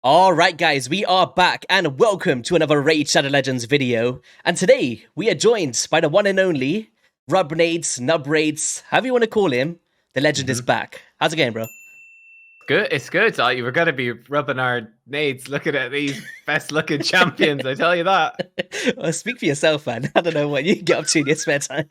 All right, guys, we are back and welcome to another Raid Shadow Legends video. And today we are joined by the one and only Nub Raids, however you want to call him. The legend is back. How's it going, bro? Good, it's good. You were gonna be rubbing our nades looking at these best-looking champions. I tell you that. Well, speak for yourself, man. I don't know what you get up to in your spare time.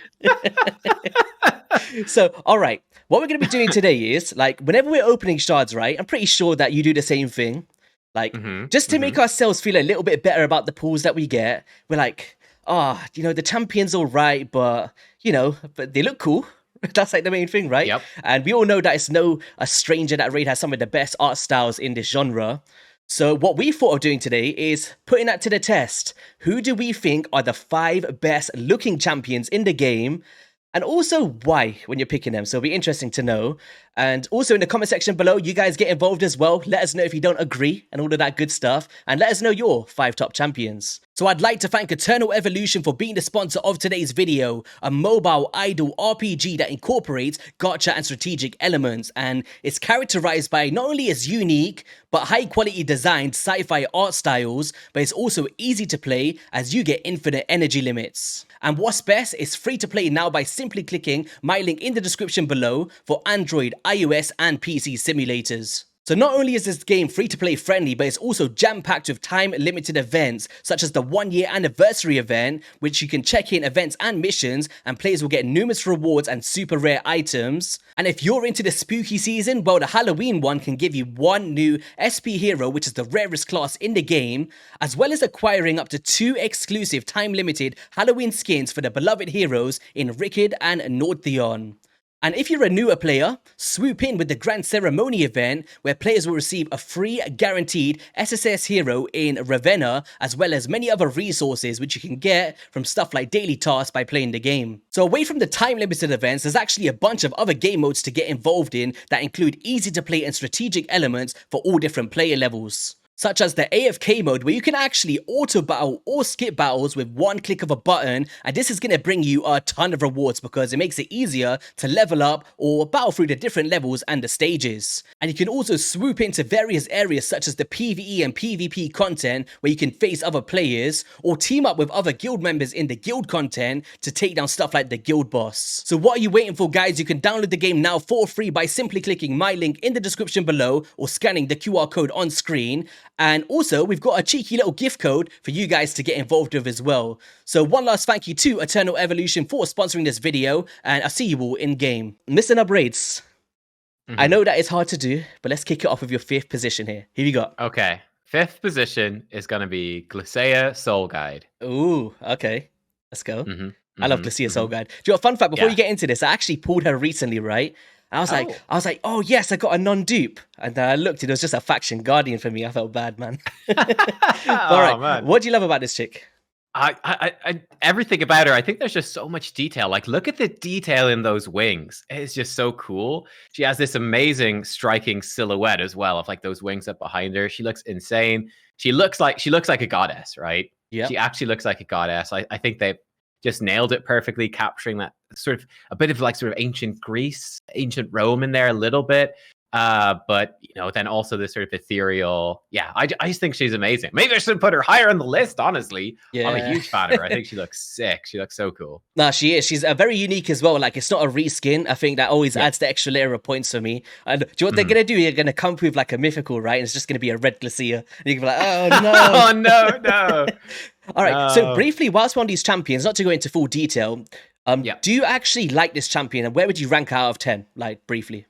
So, all right, what we're going to be doing today is like whenever we're opening shards, right? I'm pretty sure that you do the same thing. Like, just to make ourselves feel a little bit better about the pulls that we get, we're like, the champion's all right, but they look cool. That's like the main thing, right? Yep. And we all know that it's no a stranger that Raid has some of the best art styles in this genre. So what we thought of doing today is putting that to the test. Who do we think are the 5 best looking champions in the game? And also why when you're picking them. So it'll be interesting to know. And also in the comment section below, you guys get involved as well. Let us know if you don't agree and all of that good stuff. And let us know your 5 top champions. So I'd like to thank Eternal Evolution for being the sponsor of today's video. A mobile idle RPG that incorporates gacha and strategic elements. And it's characterized by not only its unique, but high quality designed sci-fi art styles, but it's also easy to play as you get infinite energy limits. And what's best, it's free to play now by simply clicking my link in the description below for Android, iOS and PC simulators. So not only is this game free to play friendly, but it's also jam-packed with time-limited events, such as the 1-year anniversary event, which you can check in events and missions, and players will get numerous rewards and super rare items. And if you're into the spooky season, well, the Halloween one can give you 1 new SP hero, which is the rarest class in the game, as well as acquiring up to 2 exclusive time-limited Halloween skins for the beloved heroes in Rickard and Nordtheon. And if you're a newer player, swoop in with the Grand Ceremony event, where players will receive a free guaranteed SSS hero in Ravenna, as well as many other resources which you can get from stuff like daily tasks by playing the game. So away from the time-limited events, there's actually a bunch of other game modes to get involved in that include easy to play and strategic elements for all different player levels. Such as the AFK mode, where you can actually auto-battle or skip battles with 1 click of a button, and this is going to bring you a ton of rewards because it makes it easier to level up or battle through the different levels and the stages. And you can also swoop into various areas such as the PvE and PvP content, where you can face other players, or team up with other guild members in the guild content to take down stuff like the guild boss. So what are you waiting for, guys? You can download the game now for free by simply clicking my link in the description below or scanning the QR code on screen. And also, we've got a cheeky little gift code for you guys to get involved with as well. So one last thank you to Eternal Evolution for sponsoring this video, and I'll see you all in game. Mr. Nub Raids, I know that it's hard to do, but let's kick it off with your 5th position here. Here you go. Okay, 5th position is gonna be Glycea Soul Guide. Ooh, okay. Let's go. I love Glycea Soul Guide. Do you know a fun fact before you get into this? I actually pulled her recently, right? And I was like, oh yes, I got a non-dupe. And I looked, it was just a faction guardian for me. I felt bad, man. All right, man. What do you love about this chick? I everything about her. I think there's just so much detail. Like, look at the detail in those wings. It's just so cool. She has this amazing, striking silhouette as well of like those wings up behind her. She looks insane. She looks like a goddess, right? Yeah. She actually looks like a goddess. I think they just nailed it perfectly, capturing that sort of a bit of like sort of ancient Greece, ancient Rome in there a little bit. But then also this sort of ethereal. Yeah, I just think she's amazing. Maybe I should put her higher on the list, honestly. Yeah. I'm a huge fan of her. I think she looks sick. She looks so cool. No, she is. She's very unique as well. Like, it's not a reskin. I think that always adds the extra layer of points for me. And do you know what they're going to do? You're going to come with like a mythical, right? And it's just going to be a red Glycea. And you can be like, oh no. Oh no. All right, so briefly, whilst we're on these champions, not to go into full detail, do you actually like this champion, and where would you rank her out of 10, like, briefly?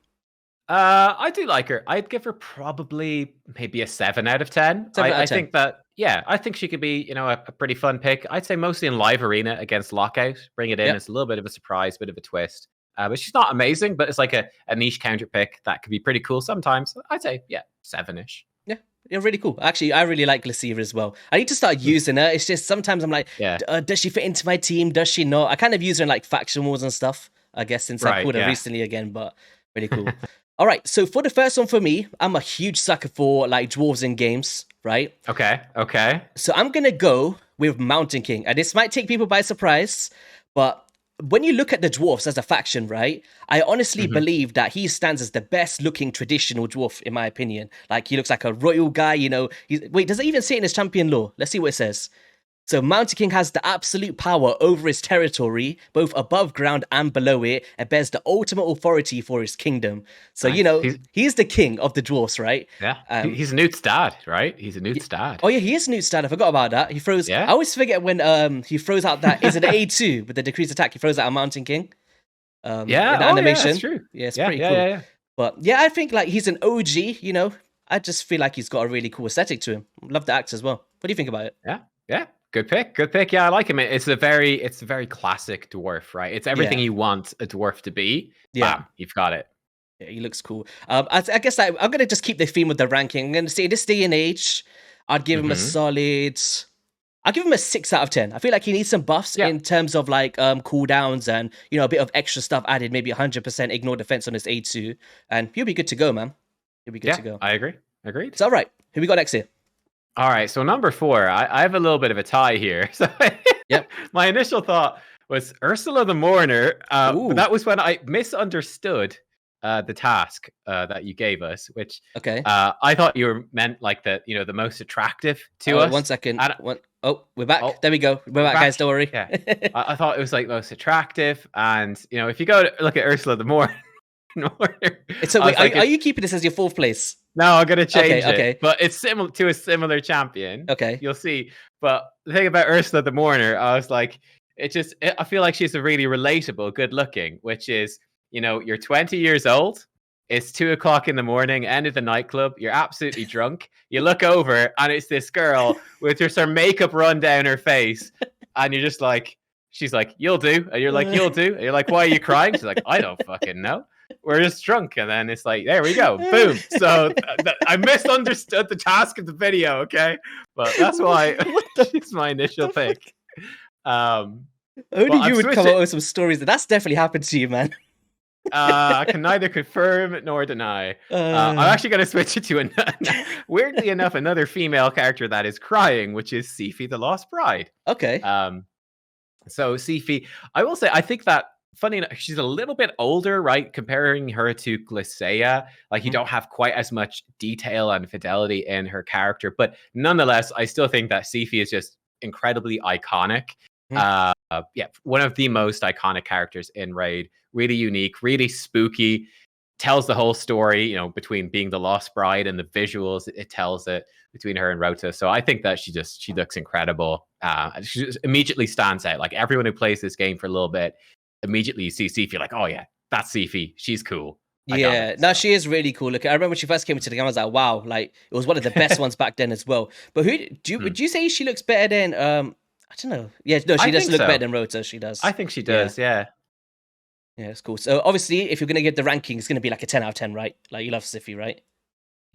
I do like her. I'd give her probably maybe a 7 out of 10. I think that, I think she could be, a pretty fun pick. I'd say mostly in live arena against Lockout. Bring it in. It's a little bit of a surprise, bit of a twist. But she's not amazing, but it's like a niche counter pick that could be pretty cool sometimes. I'd say, 7-ish. Yeah, really cool. Actually, I really like Glycea as well. I need to start using her. It's just sometimes I'm like, does she fit into my team? Does she not? I kind of use her in like faction wars and stuff, I guess, since I pulled her recently again, but really cool. All right, so for the first one for me, I'm a huge sucker for like dwarves in games, right? Okay. So I'm going to go with Mountain King. And this might take people by surprise, but when you look at the dwarfs as a faction, right? I honestly believe that he stands as the best looking traditional dwarf, in my opinion. Like, he looks like a royal guy, you know. Wait, does it even say it in his champion lore? Let's see what it says. So Mountain King has the absolute power over his territory, both above ground and below it, and bears the ultimate authority for his kingdom. So, Nice. you know, he's the king of the dwarfs, right? Yeah. He's Newt's dad, right? He's a Newt's dad. Oh, yeah, he is Newt's dad. I forgot about that. He throws... Yeah. I always forget when he throws out that... Is it an A2 with the decreased attack? He throws out a Mountain King. Yeah. In the animation. Yeah, that's true. Yeah, it's pretty cool. Yeah. But yeah, I think like he's an OG, you know. I just feel like he's got a really cool aesthetic to him. Love the act as well. What do you think about it? Yeah. Good pick. Yeah, I like him. It's a very classic dwarf, right? It's everything you want a dwarf to be. Yeah. Bam, you've got it. Yeah, he looks cool. I guess I'm going to just keep the theme with the ranking. I'm going to say in this day and age, I'd give him a solid... I'll give him a 6 out of 10. I feel like he needs some buffs in terms of like cooldowns and, you know, a bit of extra stuff added, maybe 100% ignore defense on his A2. And he'll be good to go, man. He'll be good to go. I agree. Agreed. So, all right. Who we got next here? All right. So number 4, I have a little bit of a tie here. So yep. My initial thought was Ursula the Mourner. But that was when I misunderstood the task that you gave us, which I thought you meant like the most attractive to us. 1 second. We're back. There we go. We're back, guys. Don't worry. Yeah. I thought it was like most attractive, and if you go to look at Ursula the Mourner. So wait, are you keeping this as your 4th place? No, I'm gonna change it. But it's similar to a similar champion. Okay, you'll see. But the thing about Ursula the Mourner, I was like, I feel like she's a really relatable, good looking, which is, you're 20 years old. It's 2:00 in the morning, end of the nightclub. You're absolutely drunk. You look over, and it's this girl with just her makeup run down her face, and you're just like, she's like, "You'll do," and you're like, "You'll do." And you're like, "Why are you crying?" She's like, "I don't fucking know. We're just drunk." And then it's like, there we go, boom. So I misunderstood the task of the video, okay? But that's why she's my initial pick. Only you would come up with some stories that's definitely happened to you, man. I can neither confirm nor deny. I'm actually going to switch it to weirdly enough, another female character that is crying, which is Sifi the Lost Bride. Okay. So Sifi, I will say, I think that, funny enough, she's a little bit older, right? Comparing her to Glycea, like you don't have quite as much detail and fidelity in her character, but nonetheless, I still think that Sifi is just incredibly iconic. One of the most iconic characters in Raid. Really unique, really spooky. Tells the whole story, between being the Lost Bride and the visuals. It tells it between her and Rota. So I think that she looks incredible. She just immediately stands out. Like everyone who plays this game for a little bit, immediately you see Sifi, like, oh yeah, that's Sifi. She's cool. She is really cool. Look, I remember when she first came into the game, I was like, wow, like it was one of the best ones back then as well. But would you say she looks better than I don't know. Yeah, no, she does look better than Rota. She does. I think she does. Yeah. Yeah, it's cool. So obviously, if you're gonna give the ranking, it's gonna be like a 10 out of 10, right? Like you love Sifi, right?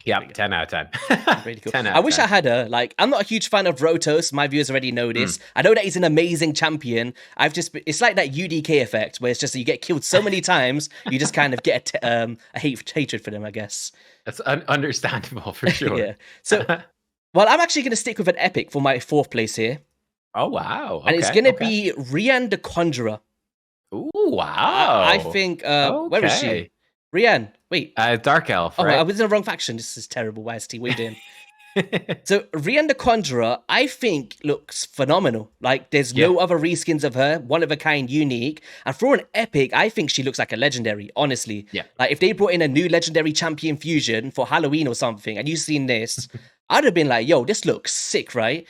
Yeah, 10 out of 10. Really cool. I wish I had her. Like, I'm not a huge fan of Rotos. My viewers already know this. I know that he's an amazing champion. It's like that UDK effect, where it's just you get killed so many times, you just kind of get a hatred for them, I guess. That's understandable for sure. Yeah. So, well, I'm actually gonna stick with an epic for my 4th place here. Oh wow! And it's gonna be Rian the Conjurer. Ooh, wow! I think. Where is she? Rian. Wait. Dark Elf. Oh, right? I was in the wrong faction. This is terrible. Why is T waiting? So Rian the Conjurer, I think, looks phenomenal. Like, there's no other reskins of her. One of a kind, unique. And for an epic, I think she looks like a legendary. Honestly. Yeah. Like, if they brought in a new legendary champion fusion for Halloween or something, and you've seen this, I'd have been like, yo, this looks sick, right?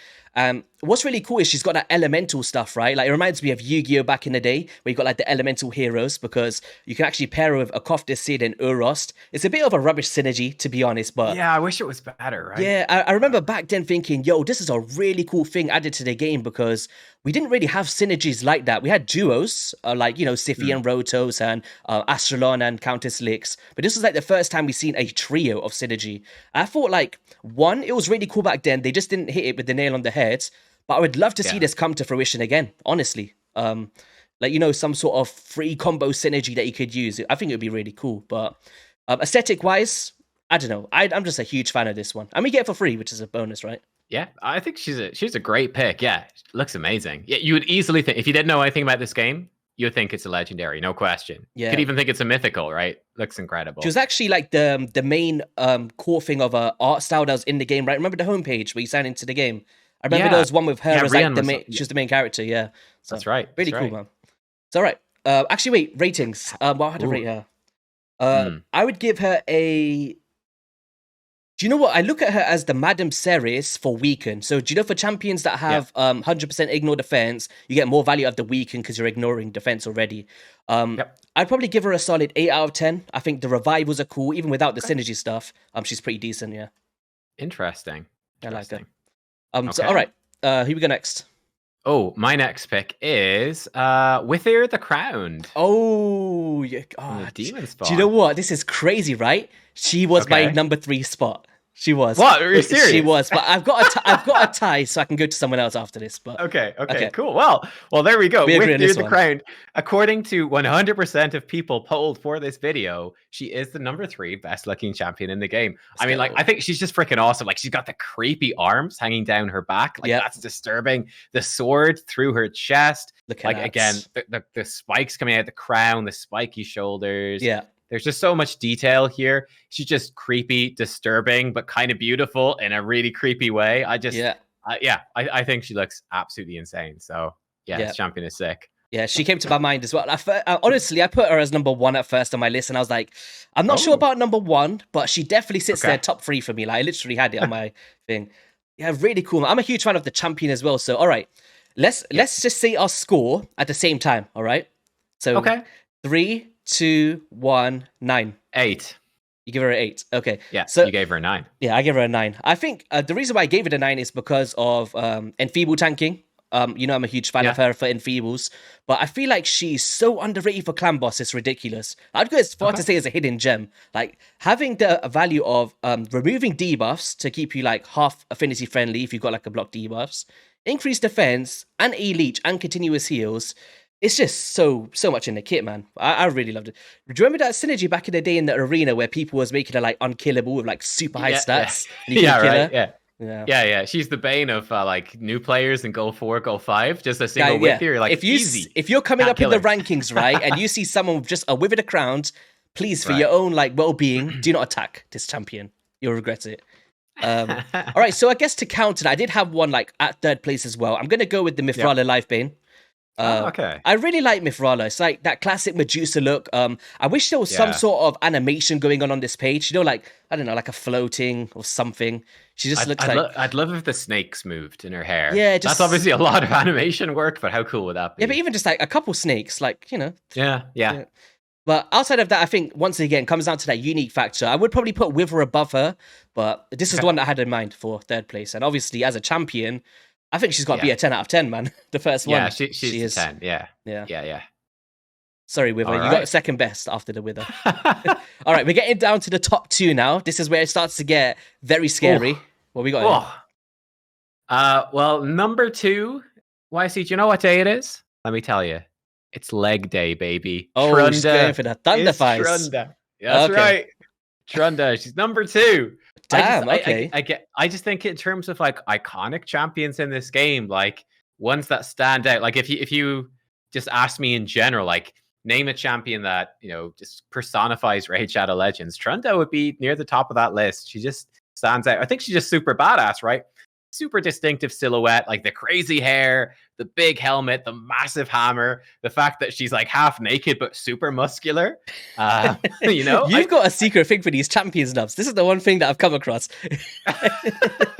What's really cool is she's got that elemental stuff, right? Like, it reminds me of Yu-Gi-Oh! Back in the day, where you got like the elemental heroes, because you can actually pair her with Akofta Sid and Urost. It's a bit of a rubbish synergy, to be honest, but yeah, I wish it was better, right? Yeah, I remember back then thinking, yo, this is a really cool thing added to the game, because we didn't really have synergies like that. We had duos, like, Sifi and Rotos and Astralon and Countess Lix, but this was like the first time we've seen a trio of synergy. I thought, like, one, it was really cool back then. They just didn't hit it with the nail on the head, but I would love to see this come to fruition again, honestly. Some sort of free combo synergy that you could use. I think it would be really cool, but aesthetic-wise, I don't know. I'm just a huge fan of this one. And we get it for free, which is a bonus, right? Yeah, I think she's a great pick. Yeah, looks amazing. Yeah, you would easily think, if you didn't know anything about this game, you think it's a legendary, no question. Yeah. Could even think it's a mythical, right? Looks incredible. She was actually like the main core thing of a art style that was in the game, right? Remember the homepage where you signed into the game? I remember there was one with her as like the main. She was the main character. Yeah, so, that's right. Really cool, man. It's all right. Actually, wait, ratings. What would I rate her? I would give her a. Do you know what? I look at her as the Madame Ceres for weaken. So do you know for champions that have 100% ignore defense, you get more value of the weaken because you're ignoring defense already. I'd probably give her a solid 8 out of 10. I think the revivals are cool, even without the synergy stuff. She's pretty decent, yeah. Interesting. I like her. So all right, who we go next? Oh, my next pick is Wither the Crowned. Oh, yeah. Demon spot. Do you know what? This is crazy, right? She was my number 3 spot. She was. What? Are you serious? She was, but I've got a tie, so I can go to someone else after this. But okay, cool. Well, there we go. Wither the Crowned. According to 100% of people polled for this video, she is the number 3 best looking champion in the game. I think she's just freaking awesome. Like, she's got the creepy arms hanging down her back. Like, that's disturbing. The sword through her chest. Again, the spikes coming out the crown, the spiky shoulders. Yeah. There's just so much detail here. She's just creepy, disturbing, but kind of beautiful in a really creepy way. I think she looks absolutely insane. So this champion is sick. Yeah, she came to my mind as well. Honestly, I put her as number 1 at first on my list, and I was like, I'm not sure about number 1, but she definitely sits there top 3 for me. Like, I literally had it on my thing. Yeah, really cool. I'm a huge fan of the champion as well. So, all right, let's just say our score at the same time. All right. So 3, 2, 1, 9. 8. You give her an 8. Okay. Yeah. So you gave her a 9. Yeah, I gave her a 9. I think the reason why I gave it a 9 is because of Enfeeble tanking. I'm a huge fan of her for Enfeebles, but I feel like she's so underrated for clan boss. It's ridiculous. I'd go as far to say as a hidden gem. Like, having the value of removing debuffs to keep you like half affinity friendly if you've got like a block debuffs, increased defense and e-leech and continuous heals. It's just so much in the kit, man. I really loved it. Do you remember that synergy back in the day in the arena where people was making her like unkillable with like super high stats? Yeah. She's the bane of like new players in Goal 4, Goal 5. Just a single whip here, like easy. If you're coming up in the rankings, right, and you see someone with just a Wither the Crowned, please, for your own like well-being, do not attack this champion. You'll regret it. All right, so I guess to counter that, I did have one like at 3rd place as well. I'm gonna go with the Mithrala Lifebane. I really like Mithrala. It's like that classic Medusa look. I wish there was some sort of animation going on this page. You know, like, I don't know, like a floating or something. She just looks I'd love if the snakes moved in her hair. Yeah, that's obviously a lot of animation work, but how cool would that be? Yeah, but even just like a couple snakes, like, you know. Yeah. But outside of that, I think once again comes down to that unique factor. I would probably put Wither above her, but this is the one that I had in mind for 3rd place. And obviously, as a champion, I think she's got to be a 10 out of 10, man. The first one. Yeah, she's 10. Yeah. Sorry, Wither. You got 2nd best after the Wither. All right, we're getting down to the top 2 now. This is where it starts to get very scary. What we got here? Well, number 2, YC, do you know what day it is? Let me tell you. It's leg day, baby. Oh, Trunda she's going for the Thunder Fights. Trunda. That's right. Trunda. She's number 2. Damn, I just think in terms of like iconic champions in this game, like ones that stand out. Like if you just ask me in general, like name a champion that, you know, just personifies Raid Shadow Legends, Trunda would be near the top of that list. She just stands out. I think she's just super badass, right? Super distinctive silhouette, like the crazy hair, the big helmet, the massive hammer, the fact that she's like half naked but super muscular. You know, you've got a secret thing for these champions, Nubs. This is the one thing that I've come across.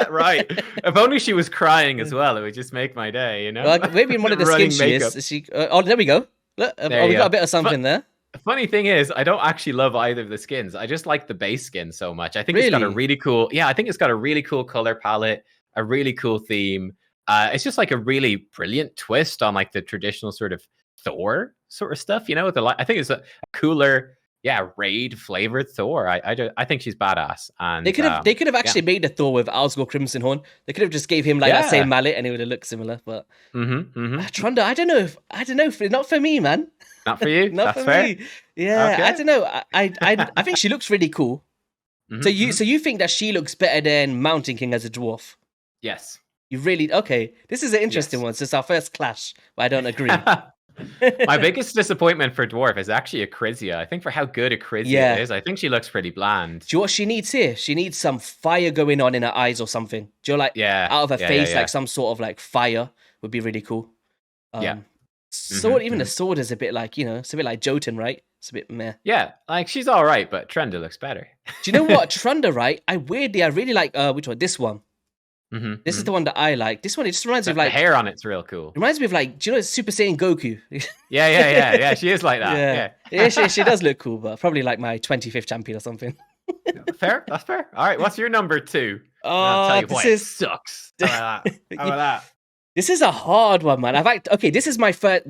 Right. If only she was crying as well, it would just make my day. You know, well, maybe in one of the skins she is. She, there we go. Look, we got a bit of something there. Funny thing is, I don't actually love either of the skins. I just like the base skin so much. I think it's got a really cool. Yeah, I think it's got a really cool color palette. A really cool theme. It's just like a really brilliant twist on like the traditional sort of Thor sort of stuff, you know. I think it's a cooler, raid flavored Thor. I think she's badass. And they could have actually made a Thor with Asgore Crimson Horn. They could have just gave him like that same mallet and it would have looked similar. But Trunda, I don't know, not for me, man. Not for you. Not That's for fair. me. Yeah, okay. I don't know. I think she looks really cool. So you think that she looks better than Mountain King as a dwarf? Yes. You really... Okay. This is an interesting one. So it's our first clash, but I don't agree. My biggest disappointment for Dwarf is actually Acrizia. I think for how good Acrizia Yeah. is, I think she looks pretty bland. Do you know what she needs here? She needs some fire going on in her eyes or something. Do you know, like Yeah, out of her yeah, face, yeah. like some sort of like fire would be really cool. Yeah. Sword, even the sword is a bit like, it's a bit like Jotun, right? It's a bit meh. Yeah, like she's all right, but Trenda looks better. Do you know what? Trunda, right? I really like which one? This one. This is the one that I like. This one, it just reminds me of like the hair on it's real cool. Reminds me of like, do you know Super Saiyan Goku? Yeah. She is like that. Yeah, she does look cool, but probably like my 25th champion or something. Fair, that's fair. All right, what's your number 2? I'll tell you why it sucks. How about that? This is a hard one, man. Okay, this is my first.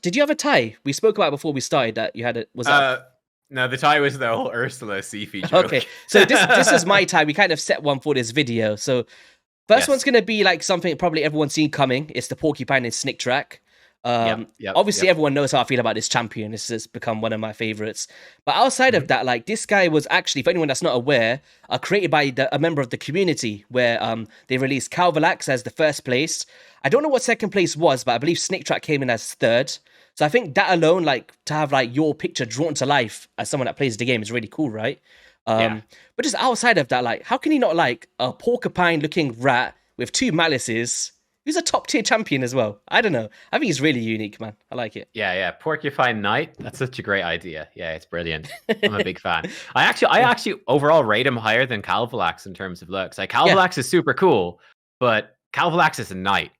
Did you have a tie? We spoke about it before we started that you had it. Was that? No, the tie was the whole Ursula Sifi joke. Okay, so this is my tie. We kind of set one for this video. So first one's gonna be like something probably everyone's seen coming. It's the Porcupine and Snick Track. Obviously, everyone knows how I feel about this champion. This has become one of my favorites. But outside of that, like this guy was actually, for anyone that's not aware, created by a member of the community, where they released Calvalax as the first place. I don't know what second place was, but I believe Snick Track came in as third. So I think that alone, like to have like your picture drawn to life as someone that plays the game is really cool, right? But just outside of that, like how can you not like a porcupine-looking rat with 2 malices? Who's a top tier champion as well? I don't know. I think he's really unique, man. I like it. Yeah. Porcupine Knight. That's such a great idea. Yeah, it's brilliant. I'm a big fan. I actually overall rate him higher than Calvalax in terms of looks. Like Calvalax is super cool, but Calvalax is a knight.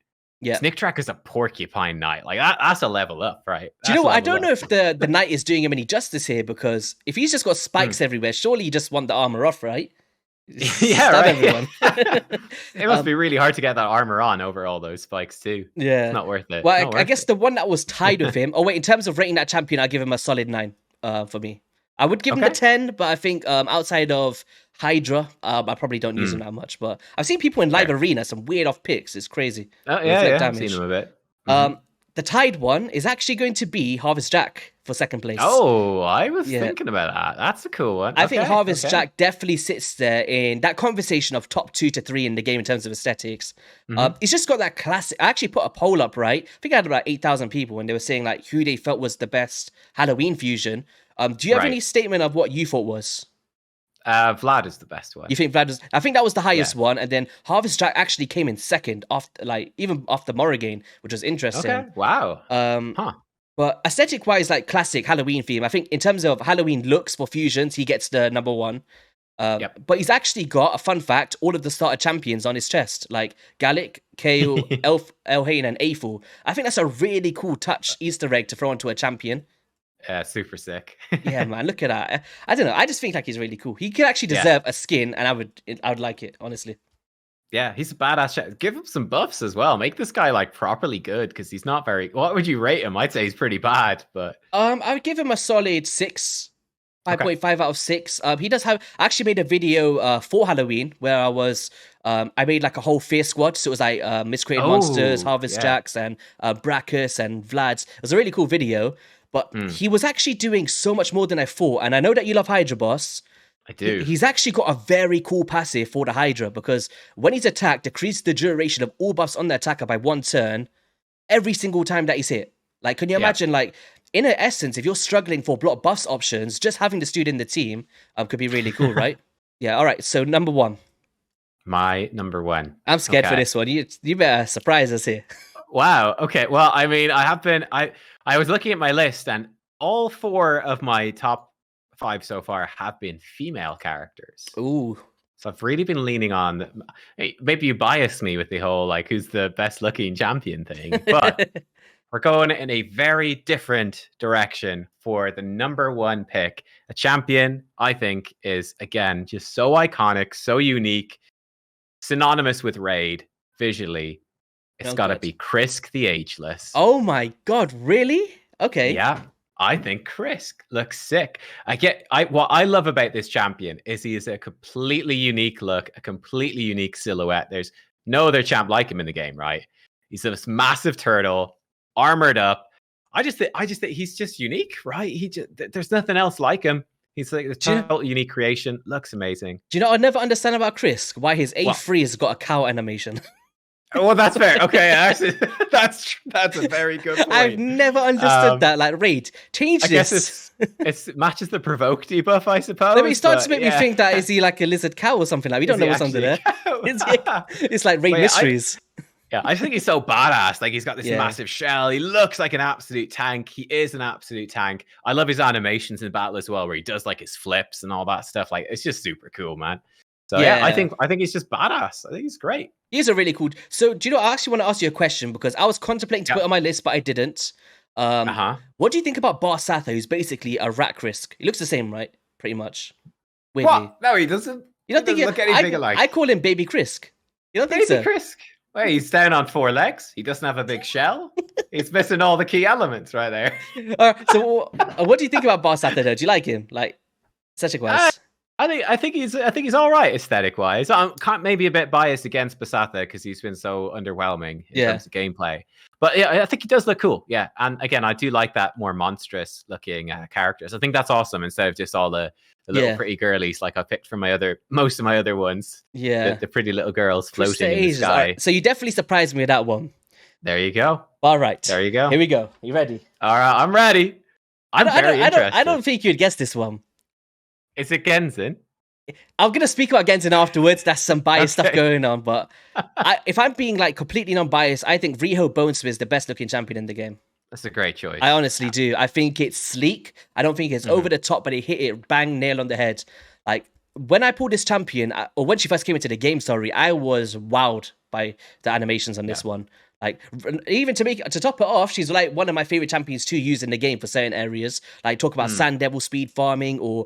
Yeah. Snick Track is a porcupine knight. Like that's a level up, right? Do you know what? I don't know if the knight is doing him any justice here, because if he's just got spikes everywhere, surely you just want the armor off, right? Yeah, right. Everyone. It must be really hard to get that armor on over all those spikes too. Yeah, it's not worth it. Well, I guess the one that was tied with him. Oh wait, in terms of rating that champion, I give him a solid 9. For me, I would give him the 10, but I think outside of Hydra, I probably don't use him that much. But I've seen people in live arena some weird off picks. It's crazy. Oh yeah, I've seen him a bit. The tied one is actually going to be Harvest Jack for second place. Oh, I was thinking about that. That's a cool one. I think Harvest Jack definitely sits there in that conversation of top 2 to 3 in the game in terms of aesthetics. He's just got that classic. I actually put a poll up, right? I think I had about 8,000 people, and they were saying like who they felt was the best Halloween fusion. Do you have any statement of what you thought was? Vlad is the best one. You think Vlad was? I think that was the highest one, and then Harvest Jack actually came in second, after like even after Morrigan, which was interesting. Okay, wow. But aesthetic-wise, like classic Halloween theme. I think in terms of Halloween looks for fusions, he gets the number 1. But he's actually got, a fun fact, all of the starter champions on his chest, like Gallic, Kale, Elhain, and Aethel. I think that's a really cool touch Easter egg to throw onto a champion. Yeah, super sick. Yeah, man, look at that. I don't know. I just think like he's really cool. He could actually deserve a skin, and I would like it, honestly. Yeah, he's a badass. Give him some buffs as well. Make this guy like properly good, because he's not very. What would you rate him? I'd say he's pretty bad, but I would give him a solid 6. 5.5 out of 6. He does have. I actually made a video for Halloween where I made like a whole fear squad. So it was like Miscreated Monsters, Harvest Jacks, and Brachus and Vlad's. It was a really cool video. But he was actually doing so much more than I thought. And I know that you love Hydra, boss. I do. He's actually got a very cool passive for the Hydra, because when he's attacked, decreases the duration of all buffs on the attacker by 1 turn every single time that he's hit. Like, can you imagine, like, in essence, if you're struggling for block buffs options, just having this dude in the team could be really cool, right? Yeah, all right. So, number 1. My number 1. I'm scared for this one. You better surprise us here. Wow. Okay. Well, I mean, I was looking at my list, and all 4 of my top 5 so far have been female characters. Ooh. So I've really been leaning on. Hey, maybe you bias me with the whole like who's the best looking champion thing, but we're going in a very different direction for the number 1 pick. A champion, I think, is again just so iconic, so unique, synonymous with Raid visually. It's got to be Krisk the Ageless. Oh my god, really? Okay. Yeah, I think Krisk looks sick. What I love about this champion is he is a completely unique look, a completely unique silhouette. There's no other champ like him in the game, right? He's this massive turtle, armored up. I just think he's just unique, right? There's nothing else like him. He's like a total unique creation. Looks amazing. Do you know what I never understand about Krisk? Why his A3 has got a cow animation. Well, that's fair. Okay, actually, that's a very good point. I've never understood that. Like, Raid, change this. I guess it matches the provoke debuff, I suppose. Let me start to make me think that is he like a lizard cow or something? Like, we don't know what's under there. It's like Raid Mysteries. I think he's so badass. Like, he's got this massive shell. He looks like an absolute tank. He is an absolute tank. I love his animations in battle as well, where he does like his flips and all that stuff. Like, it's just super cool, man. So I think he's just badass. I think he's great. He's a really cool. So do you know? I actually want to ask you a question because I was contemplating to put it on my list, but I didn't. What do you think about Barsatha, who's basically a rack risk? He looks the same, right? Pretty much. Weirdly. What? No, he doesn't. You don't think look anything alike? I call him Baby Krisk. You don't think so? Baby Krisk. Wait, he's down on 4 legs. He doesn't have a big shell. He's missing all the key elements right there. So what do you think about Barsatha, though? Do you like him? Like, aesthetic-wise? I think he's all right aesthetic wise. I'm maybe a bit biased against Barsatha because he's been so underwhelming in terms of gameplay. But yeah, I think he does look cool. Yeah, and again, I do like that more monstrous looking characters. I think that's awesome instead of just all the little pretty girlies like I picked from most of my other ones. Yeah, the pretty little girls floating in the sky. Right. So you definitely surprised me with that one. There you go. All right, there you go. Here we go. You ready? All right, I'm ready. I'm very interested. I don't think you'd guess this one. Is it Genzin? I'm going to speak about Genzin afterwards. That's some biased stuff going on. But if I'm being like completely non-biased, I think Riho Bonesmith is the best looking champion in the game. That's a great choice. I honestly do. I think it's sleek. I don't think it's over the top, but it hit it bang nail on the head. Like when I pulled this champion, or when she first came into the game, I was wowed by the animations on this one. Like, even to top it off, she's like one of my favorite champions to use in the game for certain areas. Like, talk about Sand Devil speed farming or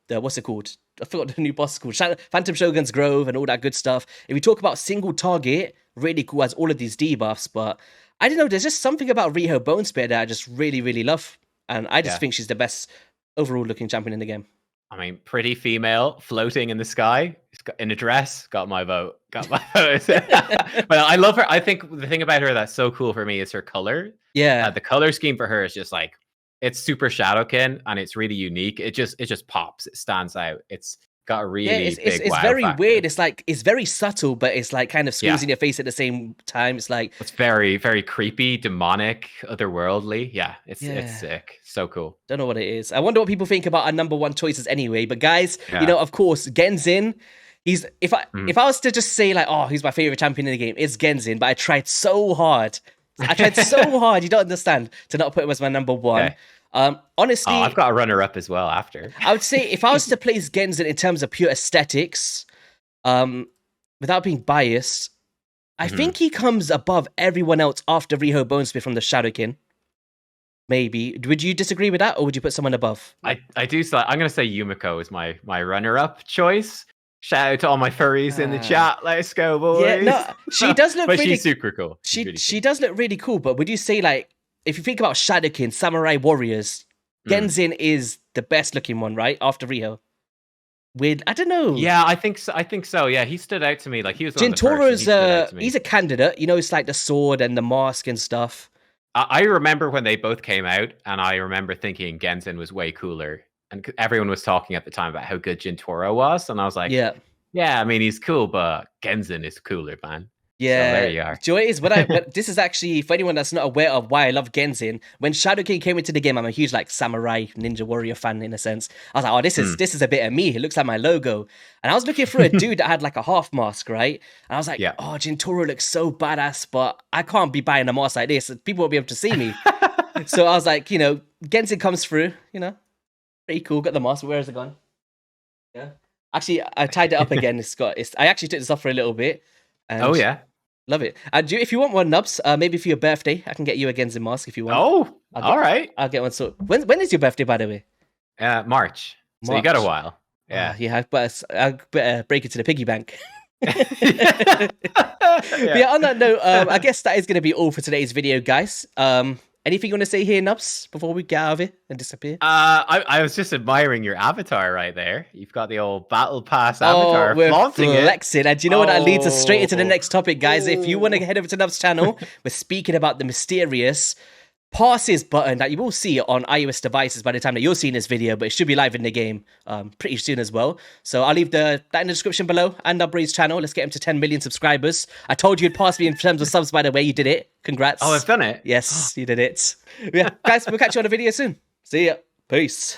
what's it called? I forgot the new boss is called. Phantom Shogun's Grove and all that good stuff. If we talk about single target, really cool, has all of these debuffs. But I don't know, there's just something about Riho Bonespear that I just really, really love. And I just think she's the best overall looking champion in the game. I mean, pretty female, floating in the sky, in a dress, got my vote. But I love her. I think the thing about her that's so cool for me is her color. Yeah. The color scheme for her is just like, it's super Shadowkin and it's really unique. It just pops. It stands out. It's got a really big it's wow very factor. Weird. It's like, it's very subtle, but it's like kind of squeezing your face at the same time. It's like, it's very, very creepy, demonic, otherworldly. Yeah, it's sick. So cool. Don't know what it is. I wonder what people think about our number one choices anyway. But guys, you know, of course, Genzin. If I was to just say like, oh, he's my favorite champion in the game, it's Genzin. But I tried so hard. You don't understand, to not put him as my number one. Okay. Honestly, I've got a runner-up as well after. I would say if I was to place Genzin in terms of pure aesthetics, without being biased, I think he comes above everyone else after Riho Bonespear from the Shadowkin. Maybe. Would you disagree with that, or would you put someone above? I do. So I'm going to say Yumiko is my runner-up choice. Shout out to all my furries in the chat. Let's go, boys. Yeah, no, she does look but she's super cool. She does look really cool, but would you say, like, if you think about Shadowkin, Samurai Warriors, Genzin is the best looking one, right? After Riho. I don't know. Yeah, I think so. Yeah, he stood out to me. Like, he was Jintoro's, he's a candidate. You know, it's like the sword and the mask and stuff. I remember when they both came out, and I remember thinking Genzin was way cooler. And everyone was talking at the time about how good Jintoro was. And I was like, yeah, I mean, he's cool, but Genzin is cooler, man. Yeah, so there you are. Joy is this is actually, for anyone that's not aware of why I love Genzin, when Shadowkin came into the game, I'm a huge like samurai ninja warrior fan in a sense. I was like, oh, this is a bit of me. It looks like my logo. And I was looking for a dude that had like a half mask, right? And I was like, oh, Jintoro looks so badass, but I can't be buying a mask like this. People won't be able to see me. So I was like, you know, Genzin comes through, you know. Pretty cool. Got the mask. Where is it gone? Yeah. Actually, I tied it up again. I actually took this off for a little bit. And love it. If you want one, Nubs, maybe for your birthday, I can get you a Genzin mask if you want. Oh, all right. I'll get one. So when is your birthday, by the way? March. So you got a while. Yeah. But I better break it to the piggy bank. But yeah, on that note, I guess that is going to be all for today's video, guys. Anything you want to say here, Nubs, before we get out of it and disappear? I was just admiring your avatar right there. You've got the old Battle Pass avatar. We're flexing. And do you know what? That leads us straight into the next topic, guys. If you want to head over to Nubs' channel, we're speaking about the mysterious passes button that you will see on iOS devices by the time that you're seeing this video, but it should be live in the game pretty soon as well. So I'll leave that in the description below, and Nub Raids channel. Let's get him to 10 million subscribers. I told you you'd pass me in terms of subs, by the way. You did it. Congrats. Oh, I've done it? Yes, you did it. Yeah, guys, we'll catch you on a video soon. See ya. Peace.